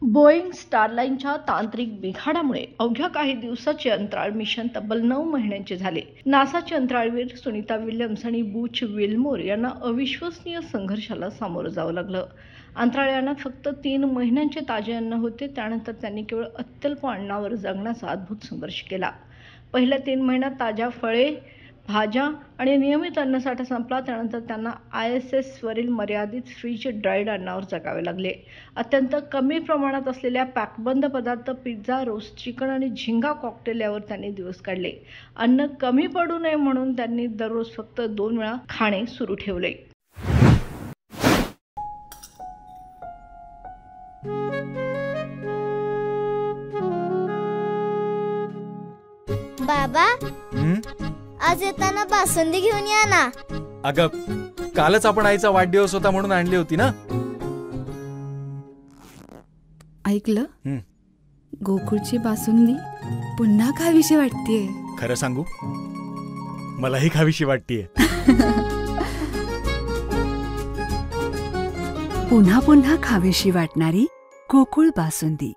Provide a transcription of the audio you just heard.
Boeing स्टारलाइनच्या तांत्रिक बिघाडामुळे अवघ्या काही दिवसाचे अंतराळ मिशन तब्बल 9 महिन्यांचे झाले. नासाचे अंतराळवीर सुनीता विल्यम्स आणि बूच विल्मोर यांना अविश्वसनीय संघर्षाला सामोरं जावं लागलं. अंतराळयानात फक्त 3 महिन्यांचे ताजे अन्न होते. त्यानंतर त्यांनी केवळ अत्यल्प अन्नावर जगण्याचा अद्भुत संघर्ष केला. पहिल्या 3 महिन्यात ताज्या फळे, भाज्या आणि नियमित अन्नसाठा संपला. त्यानंतर त्यांना ISS-वरील मर्यादित फ्रीज ड्राईड अन्नावर जगावे लागले. अत्यंत कमी प्रमाणात असलेल्या पॅकबंद पदार्थ, पिझ्झा, रोस्ट चिकन आणि झिंगा कॉकटेल यावर त्यांनी दिवस काढले. अन्न कमी पडू नये म्हणून त्यांनी दररोज फक्त 2 वेळा खाणे सुरू ठेवले. बाबा, आज येताना बासुंदी घेऊन या ना. अगं, कालच आपण आईचा वाढदिवस होता म्हणून आणली होती ना. ऐकलं, गोकुळची बासुंदी पुन्हा खावीशी वाटतेय. खरं सांगू, मलाही खावीशी वाटतेय. पुन्हा पुन्हा खावीशी वाटणारी गोकुळ बासुंदी.